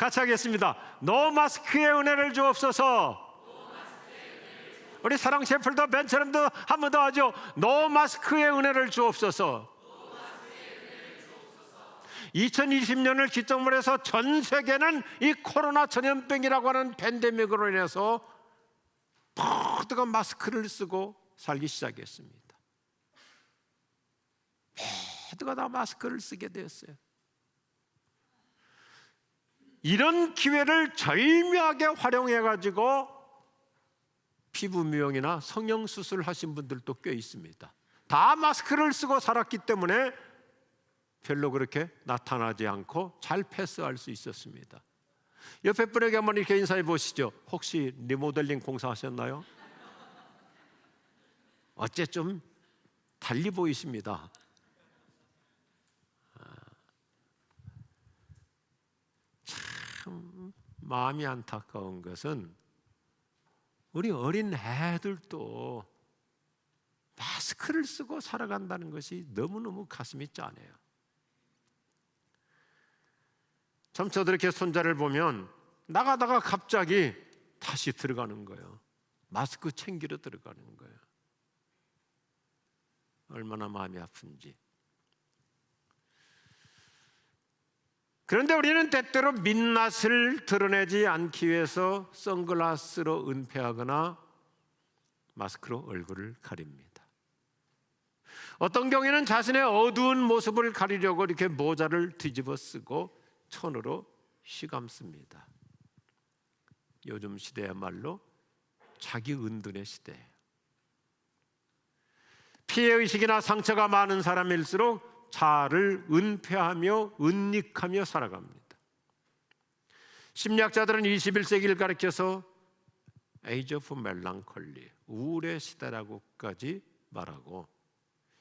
같이 하겠습니다. 노 마스크의 은혜를 주옵소서. 우리 사랑 셰플도 벤처럼도 한 번 더 하죠. 노 마스크의 은혜를 주옵소서. 2020년을 기점으로 해서 전 세계는 이 코로나 전염병이라고 하는 팬데믹으로 인해서 모두가 마스크를 쓰고 살기 시작했습니다. 모두가 다 마스크를 쓰게 되었어요. 이런 기회를 절묘하게 활용해가지고 피부 미용이나 성형수술 하신 분들도 꽤 있습니다. 다 마스크를 쓰고 살았기 때문에 별로 그렇게 나타나지 않고 잘 패스할 수 있었습니다. 옆에 분에게 한번 이렇게 인사해 보시죠. 혹시 리모델링 공사하셨나요? 어째 좀 달리 보이십니다. 참 마음이 안타까운 것은 우리 어린 애들도 마스크를 쓰고 살아간다는 것이 너무너무 가슴이 짠해요. 참 저도 이렇게 손자를 보면 나가다가 갑자기 다시 들어가는 거예요. 마스크 챙기러 들어가는 거예요. 얼마나 마음이 아픈지. 그런데 우리는 때때로 민낯을 드러내지 않기 위해서 선글라스로 은폐하거나 마스크로 얼굴을 가립니다. 어떤 경우에는 자신의 어두운 모습을 가리려고 이렇게 모자를 뒤집어 쓰고 천으로 휘감습니다. 요즘 시대야말로 자기 은둔의 시대예요. 피해의식이나 상처가 많은 사람일수록 자아를 은폐하며 은닉하며 살아갑니다. 심리학자들은 21세기를 가리켜서 에이지 오브 멜랑콜리, 우울의 시대라고까지 말하고,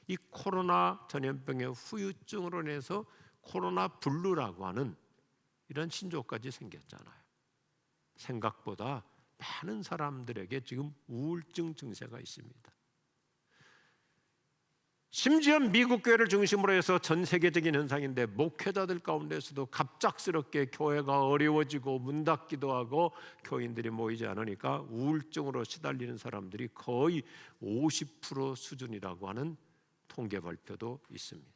이 코로나 전염병의 후유증으로 인해서 코로나 블루라고 하는 이런 신조어까지 생겼잖아요. 생각보다 많은 사람들에게 지금 우울증 증세가 있습니다. 심지어 미국 교회를 중심으로 해서 전 세계적인 현상인데, 목회자들 가운데서도 갑작스럽게 교회가 어려워지고 문 닫기도 하고 교인들이 모이지 않으니까 우울증으로 시달리는 사람들이 거의 50% 수준이라고 하는 통계 발표도 있습니다.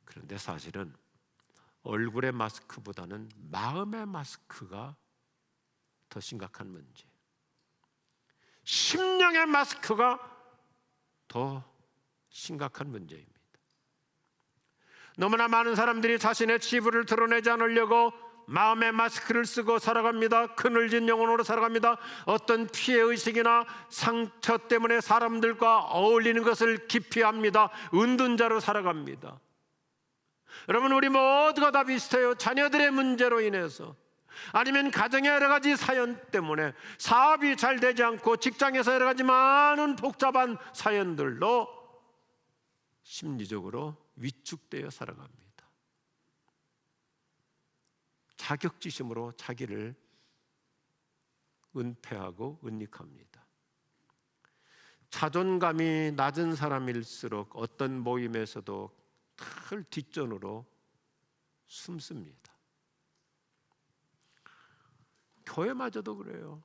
그런데 사실은 얼굴의 마스크보다는 마음의 마스크가 더 심각한 문제, 심령의 마스크가 더 심각한 문제입니다. 너무나 많은 사람들이 자신의 치부를 드러내지 않으려고 마음의 마스크를 쓰고 살아갑니다. 그늘진 영혼으로 살아갑니다. 어떤 피해의식이나 상처 때문에 사람들과 어울리는 것을 기피합니다. 은둔자로 살아갑니다. 여러분, 우리 모두가 다 비슷해요. 자녀들의 문제로 인해서, 아니면 가정의 여러 가지 사연 때문에 사업이 잘 되지 않고 직장에서 여러 가지 많은 복잡한 사연들로 심리적으로 위축되어 살아갑니다. 자격지심으로 자기를 은폐하고 은닉합니다. 자존감이 낮은 사람일수록 어떤 모임에서도 늘 뒷전으로 숨습니다. 교회마저도 그래요.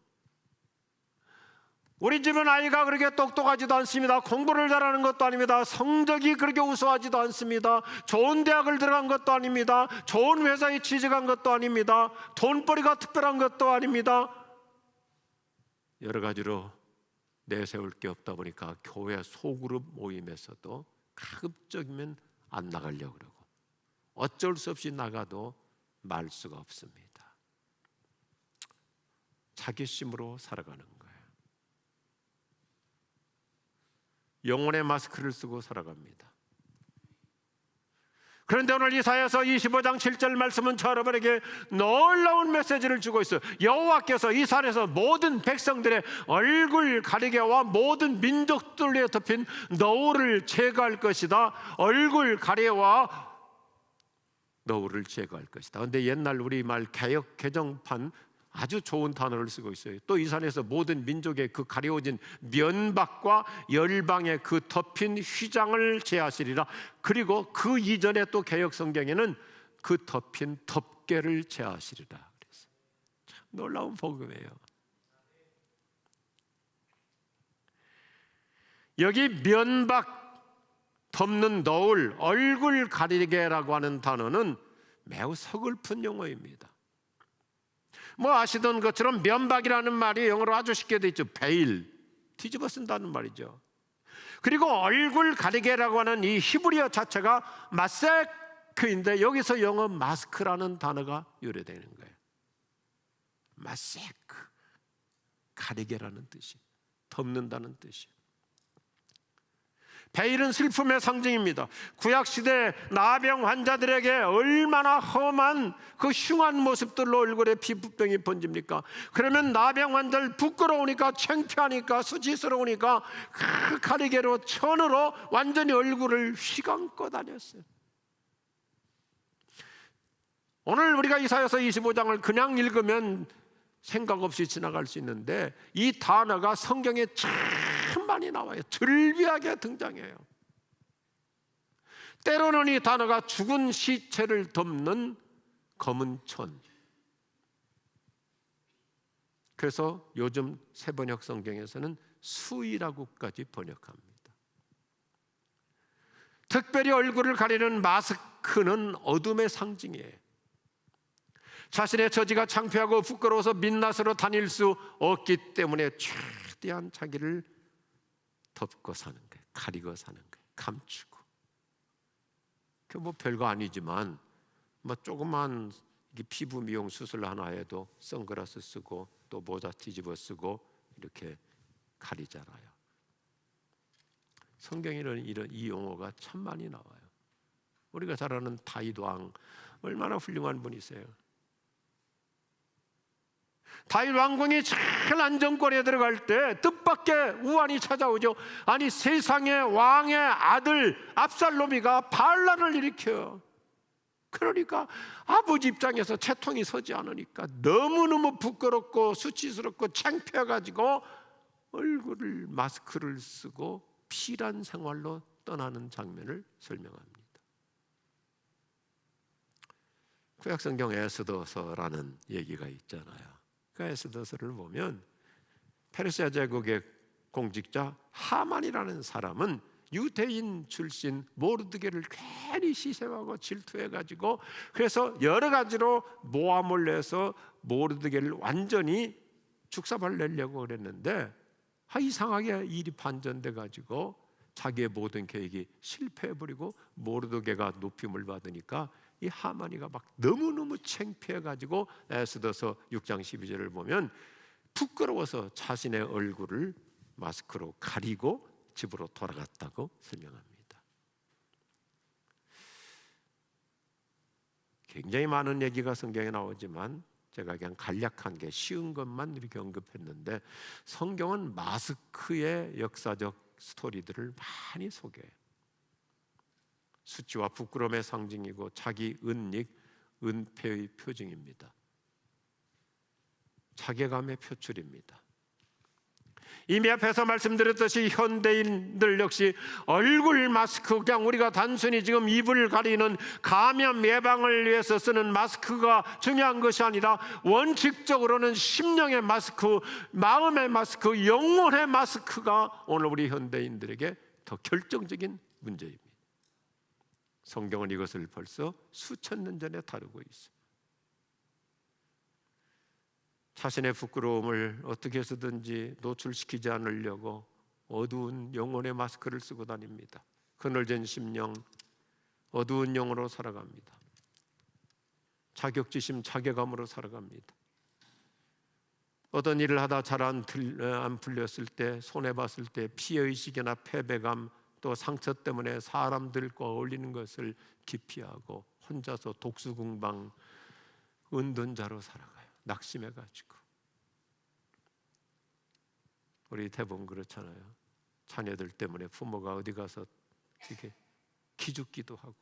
우리 집은 아이가 그렇게 똑똑하지도 않습니다. 공부를 잘하는 것도 아닙니다. 성적이 그렇게 우수하지도 않습니다. 좋은 대학을 들어간 것도 아닙니다. 좋은 회사에 취직한 것도 아닙니다. 돈벌이가 특별한 것도 아닙니다. 여러 가지로 내세울 게 없다 보니까 교회 소그룹 모임에서도 가급적이면 안 나가려고 그러고, 어쩔 수 없이 나가도 말 수가 없습니다. 자기심으로 살아가는 거예요. 영혼의 마스크를 쓰고 살아갑니다. 그런데 오늘 이사야서 25장 7절 말씀은 저 여러분에게 놀라운 메시지를 주고 있어요. 여호와께서 이 산에서 모든 백성들의 얼굴 가리개와 모든 민족들에 덮인 너울을 제거할 것이다. 얼굴 가리개와 너울을 제거할 것이다. 그런데 옛날 우리말 개역 개정판 아주 좋은 단어를 쓰고 있어요. 또 이 산에서 모든 민족의 그 가려워진 면박과 열방의 그 덮인 휘장을 제하시리라. 그리고 그 이전에 또 개역 성경에는 그 덮인 덮개를 제하시리라. 그래서 참 놀라운 복음이에요. 여기 면박, 덮는 너울, 얼굴 가리개라고 하는 단어는 매우 서글픈 용어입니다. 뭐 아시던 것처럼 면박이라는 말이 영어로 아주 쉽게 되어 있죠. 베일, 뒤집어 쓴다는 말이죠. 그리고 얼굴 가리개라고 하는 이 히브리어 자체가 마세크인데 여기서 영어 마스크라는 단어가 유래되는 거예요. 마세크, 가리개라는 뜻이, 덮는다는 뜻이. 베일은 슬픔의 상징입니다. 구약시대 나병 환자들에게 얼마나 험한 그 흉한 모습들로 얼굴에 피부병이 번집니까? 그러면 나병 환자를 부끄러우니까, 창피하니까, 수치스러우니까 그 가리개로, 천으로 완전히 얼굴을 휘감고 다녔어요. 오늘 우리가 이사야서 25장을 그냥 읽으면 생각 없이 지나갈 수 있는데 이 단어가 성경에 참 많이 나와요. 즐비하게 등장해요. 때로는 이 단어가 죽은 시체를 덮는 검은 천. 그래서 요즘 새번역 성경에서는 수의라고까지 번역합니다. 특별히 얼굴을 가리는 마스크는 어둠의 상징이에요. 자신의 처지가 창피하고 부끄러워서 민낯으로 다닐 수 없기 때문에 최대한 자기를 덮고 사는 거예요. 가리고 사는 거예요. 감추고. 그 뭐 별거 아니지만 뭐 조그만 피부 미용 수술 하나 해도 선글라스 쓰고 또 모자 뒤집어 쓰고 이렇게 가리잖아요. 성경에는 이 용어가 참 많이 나와요. 우리가 잘 아는 다윗 왕, 얼마나 훌륭한 분이세요. 다윗 왕궁이 제일 안정권에 들어갈 때 뜻밖의 우환이 찾아오죠. 아니, 세상의 왕의 아들 압살롬이가 반란을 일으켜요. 그러니까 아버지 입장에서 채통이 서지 않으니까 너무너무 부끄럽고 수치스럽고 창피해가지고 얼굴을 마스크를 쓰고 피란 생활로 떠나는 장면을 설명합니다. 구약성경 에스더서라는 얘기가 있잖아요. 그 에스더서를 보면 페르시아 제국의 공직자 하만이라는 사람은 유대인 출신 모르드게를 괜히 시샘하고 질투해가지고 그래서 여러 가지로 모함을 내서 모르드게를 완전히 죽사발 내려고 그랬는데 이상하게 일이 반전돼가지고 자기의 모든 계획이 실패해버리고 모르드게가 높임을 받으니까 이 하만이가 막 너무너무 창피해가지고 에스더서 6장 12절을 보면 부끄러워서 자신의 얼굴을 마스크로 가리고 집으로 돌아갔다고 설명합니다. 굉장히 많은 얘기가 성경에 나오지만 제가 그냥 간략한 게 쉬운 것만 이렇게 언급했는데 성경은 마스크의 역사적 스토리들을 많이 소개해요. 수치와 부끄러움의 상징이고 자기 은닉, 은폐의 표징입니다. 자괴감의 표출입니다. 이미 앞에서 말씀드렸듯이 현대인들 역시 얼굴 마스크, 그냥 우리가 단순히 지금 입을 가리는 감염 예방을 위해서 쓰는 마스크가 중요한 것이 아니라 원칙적으로는 심령의 마스크, 마음의 마스크, 영혼의 마스크가 오늘 우리 현대인들에게 더 결정적인 문제입니다. 성경은 이것을 벌써 수천 년 전에 다루고 있어요. 자신의 부끄러움을 어떻게 해서든지 노출시키지 않으려고 어두운 영혼의 마스크를 쓰고 다닙니다. 그늘진 심령, 어두운 영으로 살아갑니다. 자격지심, 자괴감으로 살아갑니다. 어떤 일을 하다 잘 안 풀렸을 때, 손해봤을 때 피해의식이나 패배감, 또 상처 때문에 사람들과 어울리는 것을 기피하고 혼자서 독수궁방 은둔자로 살아가요. 낙심해가지고. 우리 대부분 그렇잖아요. 자녀들 때문에 부모가 어디 가서 이렇게 기죽기도 하고,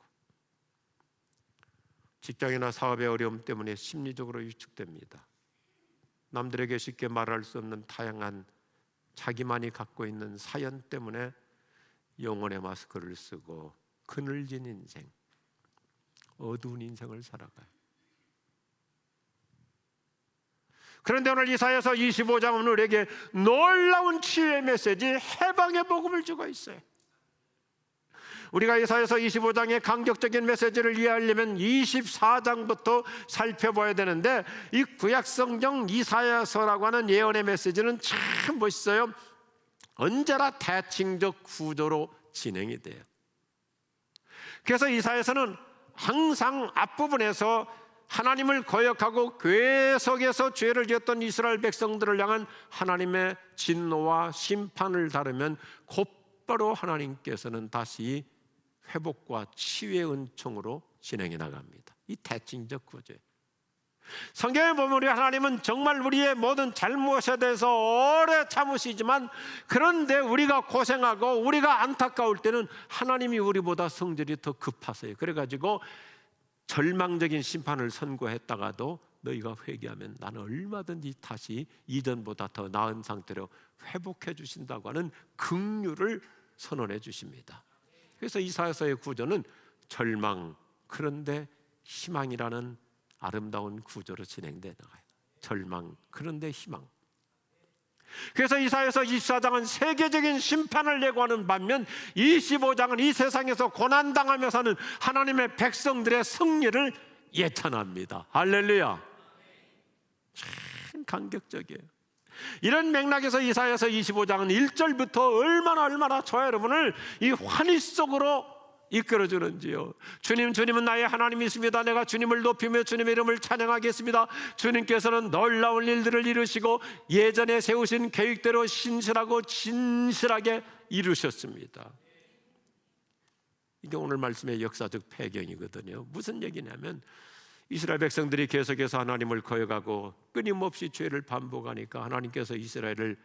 직장이나 사업의 어려움 때문에 심리적으로 위축됩니다. 남들에게 쉽게 말할 수 없는 다양한 자기만이 갖고 있는 사연 때문에 영혼의 마스크를 쓰고 그늘진 인생, 어두운 인생을 살아가요. 그런데 오늘 이사야서 25장은 우리에게 놀라운 치유의 메시지, 해방의 복음을 주고 있어요. 우리가 이사야서 25장의 강격적인 메시지를 이해하려면 24장부터 살펴봐야 되는데, 이 구약성경 이사야서라고 하는 예언의 메시지는 참 멋있어요. 언제나 대칭적 구조로 진행이 돼요. 그래서 이사야서는 항상 앞부분에서 하나님을 거역하고 계속해서 죄를 지었던 이스라엘 백성들을 향한 하나님의 진노와 심판을 다루면 곧바로 하나님께서는 다시 회복과 치유의 은총으로 진행해 나갑니다. 이 대칭적 구조예요. 성경에 보면 우리 하나님은 정말 우리의 모든 잘못에 대해서 오래 참으시지만, 그런데 우리가 고생하고 우리가 안타까울 때는 하나님이 우리보다 성질이 더 급하세요. 그래가지고 절망적인 심판을 선고했다가도 너희가 회개하면 나는 얼마든지 다시 이전보다 더 나은 상태로 회복해 주신다고 하는 긍휼을 선언해 주십니다. 그래서 이사야서의 구조는 절망, 그런데 희망이라는 아름다운 구조로 진행되어 나가요. 절망, 그런데 희망. 그래서 이사야서 24장은 세계적인 심판을 예고하는 반면 25장은 이 세상에서 고난당하며 사는 하나님의 백성들의 승리를 예찬합니다. 할렐루야. 참 감격적이에요. 이런 맥락에서 이사야서 25장은 1절부터 얼마나 저와 여러분을 이 환희 속으로 이끌어주는지요. 주님은 나의 하나님이십니다. 내가 주님을 높이며 주님의 이름을 찬양하겠습니다. 주님께서는 놀라운 일들을 이루시고 예전에 세우신 계획대로 신실하고 진실하게 이루셨습니다. 이게 오늘 말씀의 역사적 배경이거든요. 무슨 얘기냐면 이스라엘 백성들이 계속해서 하나님을 거역하고 끊임없이 죄를 반복하니까 하나님께서 이스라엘을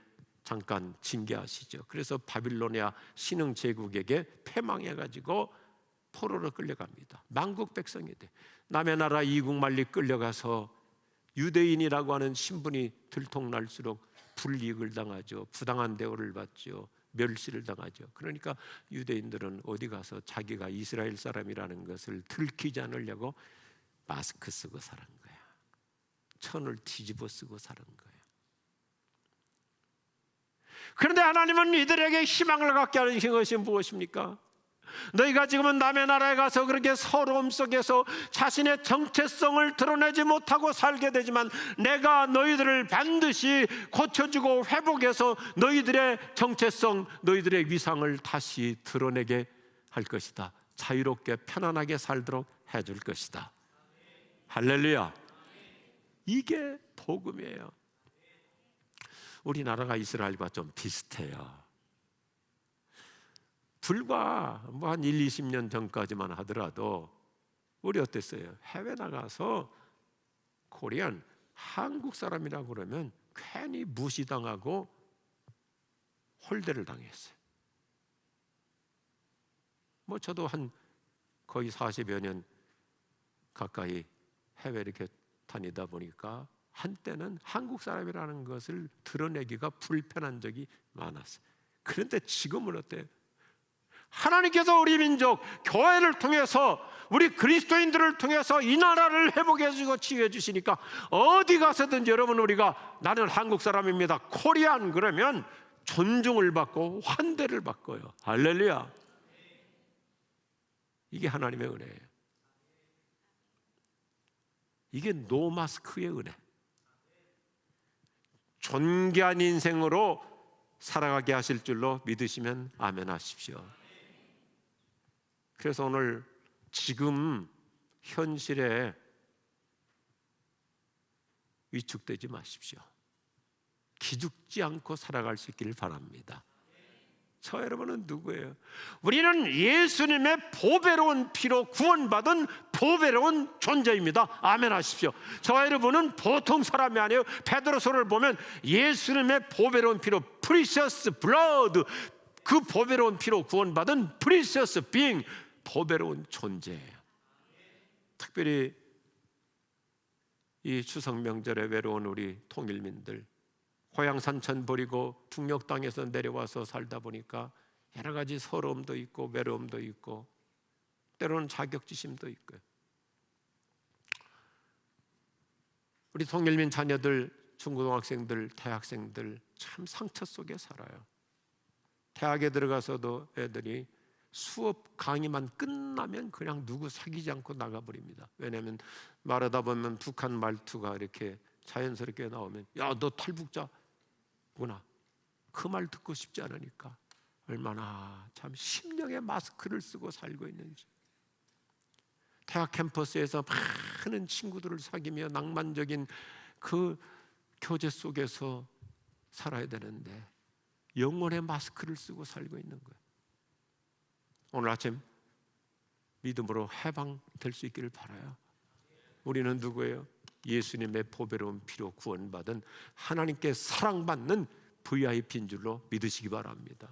잠깐 징계하시죠. 그래서 바빌로니아 신흥 제국에게 패망해가지고 포로로 끌려갑니다. 만국 백성이 돼. 남의 나라 이국만리 끌려가서 유대인이라고 하는 신분이 들통날수록 불이익을 당하죠. 부당한 대우를 받죠. 멸시를 당하죠. 그러니까 유대인들은 어디 가서 자기가 이스라엘 사람이라는 것을 들키지 않으려고 마스크 쓰고 사는 거야. 천을 뒤집어 쓰고 사는 거야. 그런데 하나님은 이들에게 희망을 갖게 하는 것이 무엇입니까? 너희가 지금은 남의 나라에 가서 그렇게 서러움 속에서 자신의 정체성을 드러내지 못하고 살게 되지만 내가 너희들을 반드시 고쳐주고 회복해서 너희들의 정체성, 너희들의 위상을 다시 드러내게 할 것이다. 자유롭게 편안하게 살도록 해줄 것이다. 할렐루야. 이게 복음이에요. 우리나라가 이스라엘과 좀 비슷해요. 불과 한 1, 20년 전까지만 하더라도 우리 어땠어요? 해외 나가서 코리안, 한국 사람이라고 그러면 괜히 무시당하고 홀대를 당했어요. 저도 한 거의 40여 년 가까이 해외 이렇게 다니다 보니까 한때는 한국 사람이라는 것을 드러내기가 불편한 적이 많았어요. 그런데 지금은 어때요? 하나님께서 우리 민족, 교회를 통해서 우리 그리스도인들을 통해서 이 나라를 회복해 주시고 치유해 주시니까 어디 가서든지 여러분 우리가 나는 한국 사람입니다, 코리안 그러면 존중을 받고 환대를 받고요. 할렐루야. 이게 하나님의 은혜예요. 이게 노마스크의 은혜. 존귀한 인생으로 살아가게 하실 줄로 믿으시면 아멘 하십시오. 그래서 오늘 지금 현실에 위축되지 마십시오. 기죽지 않고 살아갈 수 있기를 바랍니다. 저 여러분은 누구예요? 우리는 예수님의 보배로운 피로 구원받은 보배로운 존재입니다. 아멘 하십시오. 저와 여러분은 보통 사람이 아니에요. 베드로서를 보면 예수님의 보배로운 피로 precious blood, 그 보배로운 피로 구원받은 precious being, 보배로운 존재예요. 특별히 이 추석 명절에 외로운 우리 통일민들, 고향 산천 버리고 중력 땅에서 내려와서 살다 보니까 여러 가지 서러움도 있고 외로움도 있고 때로는 자격지심도 있고요. 우리 송일민 자녀들, 중고등학생들, 대학생들 참 상처 속에 살아요. 대학에 들어가서도 애들이 수업 강의만 끝나면 그냥 누구 사귀지 않고 나가버립니다. 왜냐하면 말하다 보면 북한 말투가 이렇게 자연스럽게 나오면 야, 너 탈북자구나, 그 말 듣고 싶지 않으니까 얼마나 참 심령의 마스크를 쓰고 살고 있는지. 대학 캠퍼스에서 많은 친구들을 사귀며 낭만적인 그 교제 속에서 살아야 되는데 영혼의 마스크를 쓰고 살고 있는 거예요. 오늘 아침 믿음으로 해방될 수 있기를 바라요. 우리는 누구예요? 예수님의 보배로운 피로 구원받은 하나님께 사랑받는 VIP인 줄로 믿으시기 바랍니다.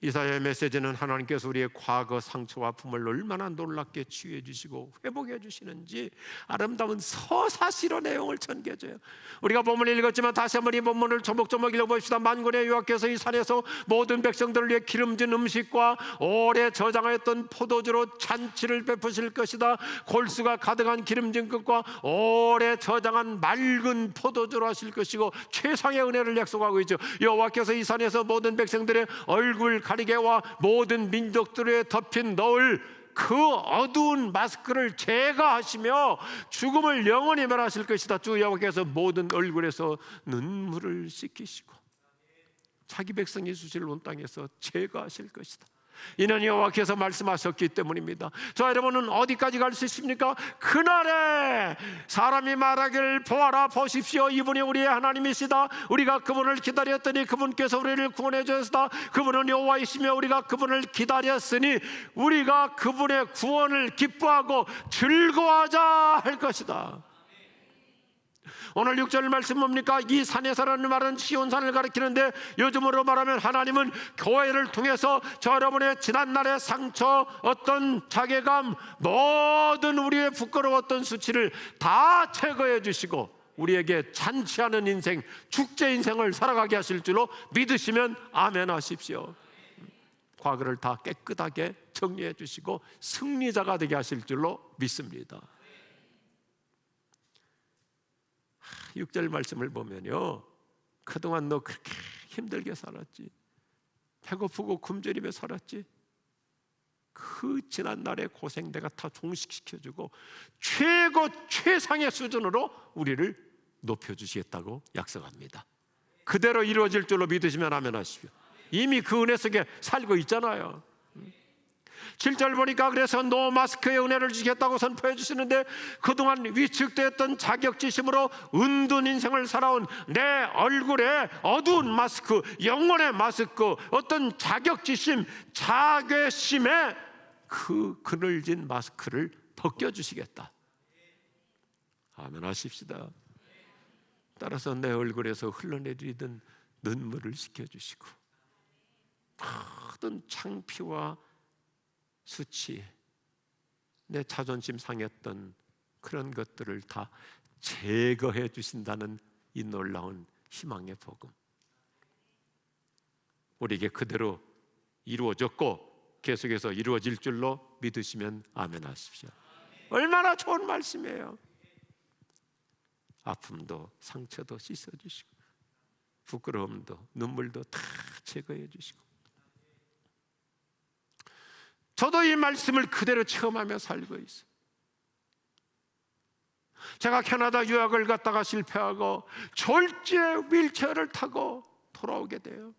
이사야의 메시지는 하나님께서 우리의 과거 상처와 아픔을 얼마나 놀랍게 치유해 주시고 회복해 주시는지 아름다운 서사시로 내용을 전개해줘요. 우리가 본문을 읽었지만 다시 한번 이 본문을 조목조목 읽어봅시다. 만군의 여호와께서 이 산에서 모든 백성들을 위해 기름진 음식과 오래 저장하였던 포도주로 잔치를 베푸실 것이다. 골수가 가득한 기름진 것과 오래 저장한 맑은 포도주로 하실 것이고 최상의 은혜를 약속하고 있죠. 여호와께서 이 산에서 모든 백성들의 얼굴 가리개와 모든 민족들에 덮인 넣을 그 어두운 마스크를 제거하시며 죽음을 영원히 멸하실 것이다. 주 여호와께서 모든 얼굴에서 눈물을 씻기시고 자기 백성이 주실 온 땅에서 제거하실 것이다. 이는 여호와께서 말씀하셨기 때문입니다. 자, 여러분은 어디까지 갈 수 있습니까? 그날에 사람이 말하기를 보아라 보십시오, 이분이 우리의 하나님이시다. 우리가 그분을 기다렸더니 그분께서 우리를 구원해 주셨다. 그분은 여호와이시며 우리가 그분을 기다렸으니 우리가 그분의 구원을 기뻐하고 즐거워하자 할 것이다. 오늘 6절 말씀 뭡니까? 이 산에서라는 말은 시온산을 가리키는데 요즘으로 말하면 하나님은 교회를 통해서 저 여러분의 지난날의 상처, 어떤 자괴감, 모든 우리의 부끄러웠던 수치를 다 제거해 주시고 우리에게 잔치하는 인생, 축제 인생을 살아가게 하실 줄로 믿으시면 아멘 하십시오. 과거를 다 깨끗하게 정리해 주시고 승리자가 되게 하실 줄로 믿습니다. 6절 말씀을 보면요, 그동안 너 그렇게 힘들게 살았지, 배고프고 굶주리며 살았지, 그 지난날의 고생 내가 다 종식시켜주고 최고 최상의 수준으로 우리를 높여주시겠다고 약속합니다. 그대로 이루어질 줄로 믿으시면 아멘 하십시오. 이미 그 은혜 속에 살고 있잖아요. 7절 보니까 그래서 노 마스크의 은혜를 주시겠다고 선포해 주시는데 그동안 위축되었던 자격지심으로 은둔 인생을 살아온 내 얼굴에 어두운 마스크, 영혼의 마스크, 어떤 자격지심, 자괴심의 그 그늘진 마스크를 벗겨주시겠다. 아멘 하십시다. 따라서 내 얼굴에서 흘러내리던 눈물을 씻겨주시고 모든 창피와 수치, 내 자존심 상했던 그런 것들을 다 제거해 주신다는 이 놀라운 희망의 복음, 우리에게 그대로 이루어졌고 계속해서 이루어질 줄로 믿으시면 아멘 하십시오. 얼마나 좋은 말씀이에요. 아픔도 상처도 씻어주시고 부끄러움도 눈물도 다 제거해 주시고, 저도 이 말씀을 그대로 체험하며 살고 있어요. 제가 캐나다 유학을 갔다가 실패하고 졸지에 휠체어를 타고 돌아오게 돼요.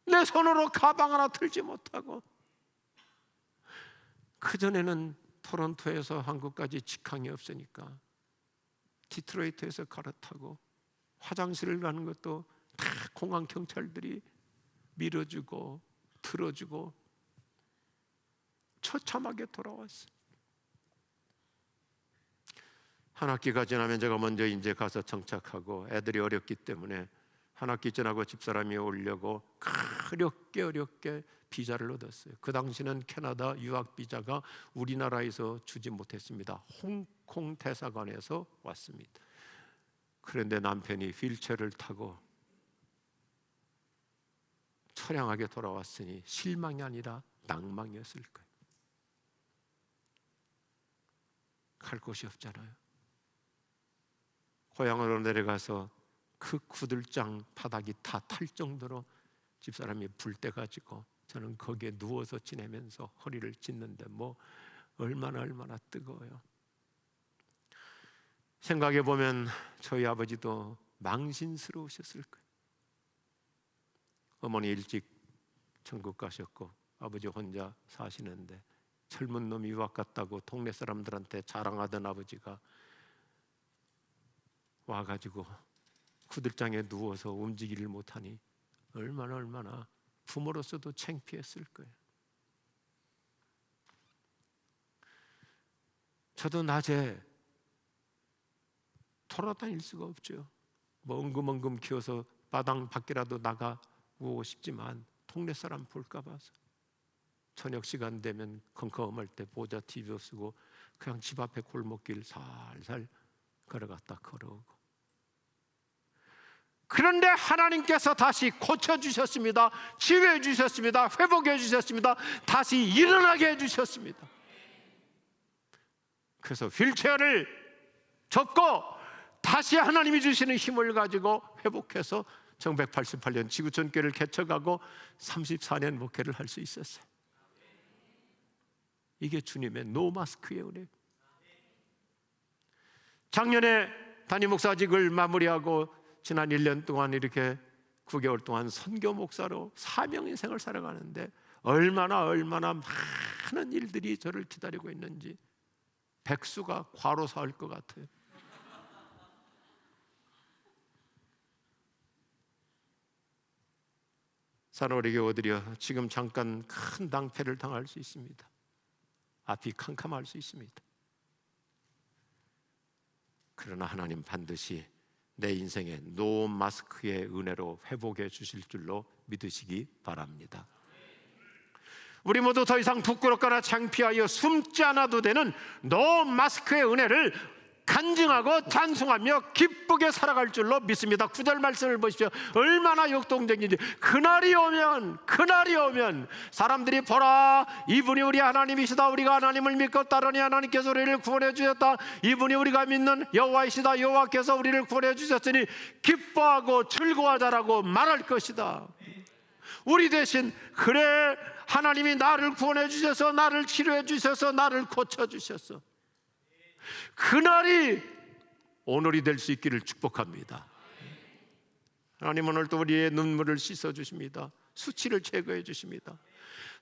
내 손으로 가방 하나 들지 못하고, 그전에는 토론토에서 한국까지 직항이 없으니까 디트로이트에서 갈아타고 화장실을 가는 것도 다 공항 경찰들이 밀어주고 들어주고 처참하게 돌아왔어요. 한 학기가 지나면 제가 먼저 이제 가서 정착하고 애들이 어렸기 때문에 한 학기 지나고 집사람이 오려고 어렵게 비자를 얻었어요. 그 당시는 캐나다 유학 비자가 우리나라에서 주지 못했습니다. 홍콩 대사관에서 왔습니다. 그런데 남편이 휠체어를 타고 처량하게 돌아왔으니 실망이 아니라 낭망이었을 거예요. 갈 곳이 없잖아요. 고향으로 내려가서 그 구들장 바닥이 다 탈 정도로 집사람이 불 때 가지고 저는 거기에 누워서 지내면서 허리를 찢는데 뭐 얼마나 뜨거워요. 생각해 보면 저희 아버지도 망신스러우셨을 거예요. 어머니 일찍 천국 가셨고 아버지 혼자 사시는데 젊은 놈이 유학 갔다고 동네 사람들한테 자랑하던 아버지가 와가지고 구들장에 누워서 움직이를 못하니 얼마나 부모로서도 창피했을 거예요. 저도 낮에 돌아다닐 수가 없죠. 뭐 엉금엉금 키워서 마당 밖이라도 나가고 싶지만 동네 사람 볼까 봐서 저녁 시간 되면 컴컴할 때 모자 뒤집어 쓰고 그냥 집 앞에 골목길 살살 걸어갔다 걸어오고. 그런데 하나님께서 다시 고쳐주셨습니다. 치유해 주셨습니다. 회복해 주셨습니다. 다시 일어나게 해주셨습니다. 그래서 휠체어를 접고 다시 하나님이 주시는 힘을 가지고 회복해서 1988년 지구촌교회를 개척하고 34년 목회를 할 수 있었어요. 이게 주님의 노마스크의 은혜. 작년에 담임 목사직을 마무리하고 지난 1년 동안 이렇게 9개월 동안 선교 목사로 사명 인생을 살아가는데 얼마나 많은 일들이 저를 기다리고 있는지 백수가 과로사할 것 같아요. 사로리 교우들이여, 지금 잠깐 큰 낭패를 당할 수 있습니다. 앞이 캄캄할 수 있습니다. 그러나 하나님 반드시 내 인생의 노 마스크의 은혜로 회복해 주실 줄로 믿으시기 바랍니다. 우리 모두 더 이상 부끄럽거나 창피하여 숨지 않아도 되는 노 마스크의 은혜를 간증하고 찬송하며 기쁘게 살아갈 줄로 믿습니다. 9절 말씀을 보십시오. 얼마나 역동적인지. 그날이 오면 사람들이 보라, 이분이 우리 하나님이시다. 우리가 하나님을 믿고 따르니 하나님께서 우리를 구원해 주셨다. 이분이 우리가 믿는 여호와이시다. 여호와께서 우리를 구원해 주셨으니 기뻐하고 즐거워하자라고 말할 것이다. 우리 대신 그래, 하나님이 나를 구원해 주셔서, 나를 치료해 주셔서, 나를 고쳐 주셨어. 그날이 오늘이 될 수 있기를 축복합니다. 하나님 오늘도 우리의 눈물을 씻어 주십니다. 수치를 제거해 주십니다.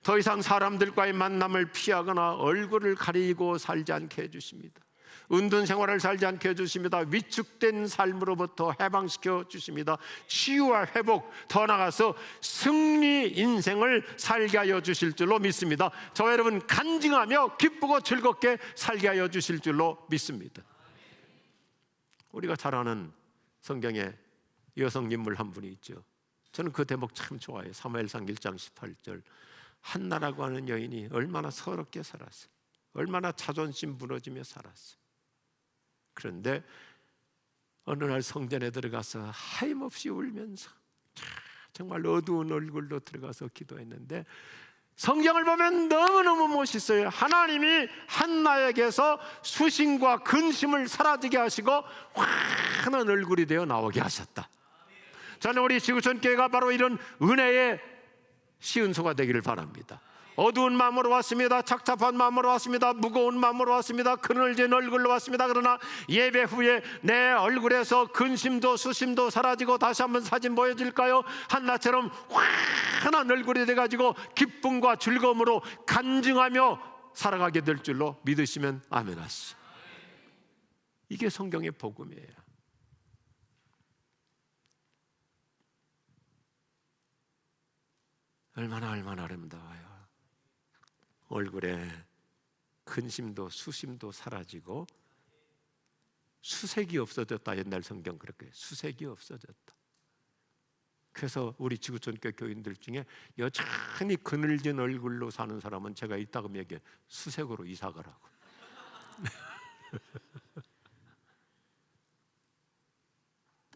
더 이상 사람들과의 만남을 피하거나 얼굴을 가리고 살지 않게 해주십니다. 은둔 생활을 살지 않게 해주십니다. 위축된 삶으로부터 해방시켜 주십니다. 치유와 회복, 더 나아가서 승리 인생을 살게 하여 주실 줄로 믿습니다. 저와 여러분 간증하며 기쁘고 즐겁게 살게 하여 주실 줄로 믿습니다. 우리가 잘 아는 성경에 여성 인물 한 분이 있죠. 저는 그 대목 참 좋아해요. 사무엘상 1장 18절. 한나라고 하는 여인이 얼마나 서럽게 살았어요. 얼마나 자존심 무너지며 살았어요. 그런데 어느 날 성전에 들어가서 하염없이 울면서 정말 어두운 얼굴로 들어가서 기도했는데, 성경을 보면 너무너무 멋있어요. 하나님이 한나에게서 수심과 근심을 사라지게 하시고 환한 얼굴이 되어 나오게 하셨다. 저는 우리 지구촌교회가 바로 이런 은혜의 시은소가 되기를 바랍니다. 어두운 마음으로 왔습니다. 착잡한 마음으로 왔습니다. 무거운 마음으로 왔습니다. 그늘진 얼굴로 왔습니다. 그러나 예배 후에 내 얼굴에서 근심도 수심도 사라지고 다시 한번 사진 보여줄까요? 한나처럼 환한 얼굴이 돼가지고 기쁨과 즐거움으로 간증하며 살아가게 될 줄로 믿으시면 아멘 하시죠. 이게 성경의 복음이에요. 얼마나 아름다워요. 얼굴에 근심도 수심도 사라지고 수색이 없어졌다. 옛날 성경 그렇게 수색이 없어졌다. 그래서 우리 지구촌교 교인들 중에 여전히 그늘진 얼굴로 사는 사람은 제가 이따금 얘기해, 수색으로 이사 가라고.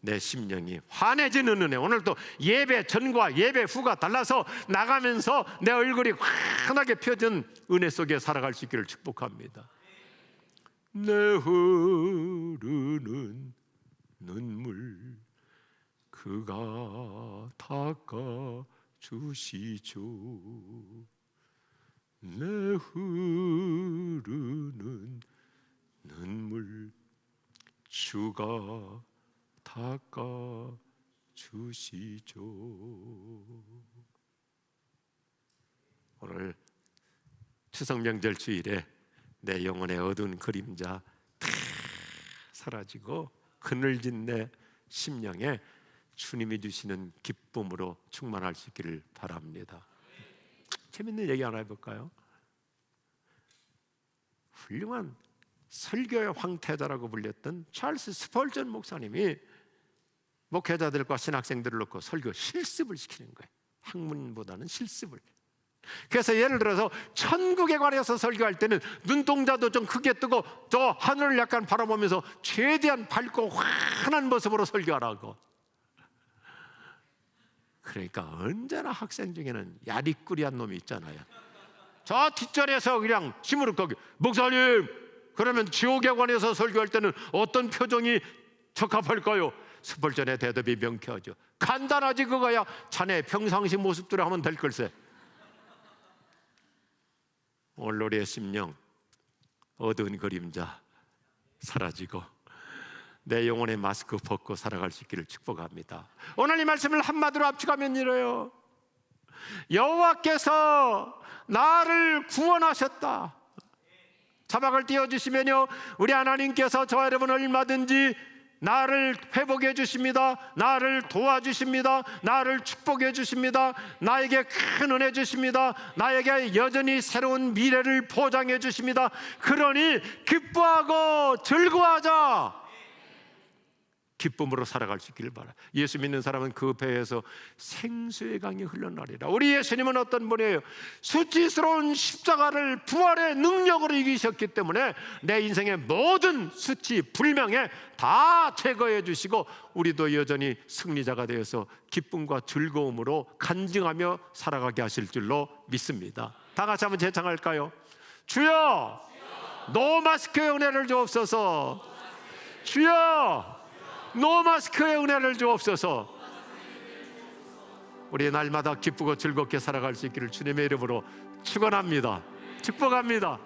내 심령이 환해지는 은혜. 오늘도 예배 전과 예배 후가 달라서 나가면서 내 얼굴이 환하게 펴진 은혜 속에 살아갈 수 있기를 축복합니다. 내 흐르는 눈물 그가 닦아 주시죠. 내 흐르는 눈물 주가 닦아 주시죠. 오늘 추석명절 주일에 내 영혼의 어두운 그림자 다 사라지고 그늘진 내 심령에 주님이 주시는 기쁨으로 충만할 수 있기를 바랍니다. 재밌는 얘기 하나 해볼까요? 훌륭한 설교의 황태자라고 불렸던 찰스 스펄전 목사님이 목회자들과 신학생들을 놓고 설교 실습을 시키는 거예요. 학문보다는 실습을. 그래서 예를 들어서 천국에 관해서 설교할 때는 눈동자도 좀 크게 뜨고 저 하늘을 약간 바라보면서 최대한 밝고 환한 모습으로 설교하라고. 그러니까 언제나 학생 중에는 야리꾸리한 놈이 있잖아요. 저 뒷자리에서 그냥 시무룩하게 목사님 그러면 지옥에 관해서 설교할 때는 어떤 표정이 적합할까요? 스펄전의 대답이 명쾌하죠. 간단하지 그거야. 자네 평상시 모습대로 하면 될 걸세. 오늘 우리의 심령 어두운 그림자 사라지고 내 영혼의 마스크 벗고 살아갈 수 있기를 축복합니다. 오늘 이 말씀을 한마디로 압축하면 이래요. 여호와께서 나를 구원하셨다. 자막을 띄워주시면요, 우리 하나님께서 저 여러분 얼마든지 나를 회복해 주십니다. 나를 도와주십니다. 나를 축복해 주십니다. 나에게 큰 은혜 주십니다. 나에게 여전히 새로운 미래를 보장해 주십니다. 그러니 기뻐하고 즐거워하자. 기쁨으로 살아갈 수 있기를 바라. 예수 믿는 사람은 그 배에서 생수의 강이 흘러나리라. 우리 예수님은 어떤 분이에요? 수치스러운 십자가를 부활의 능력으로 이기셨기 때문에 내 인생의 모든 수치, 불명예 다 제거해 주시고 우리도 여전히 승리자가 되어서 기쁨과 즐거움으로 간증하며 살아가게 하실 줄로 믿습니다. 다 같이 한번 제창할까요? 주여, 노마스크의 은혜를 주옵소서. 주여, 노마스크의 은혜를 주옵소서. 우리 날마다 기쁘고 즐겁게 살아갈 수 있기를 주님의 이름으로 축원합니다. 축복합니다.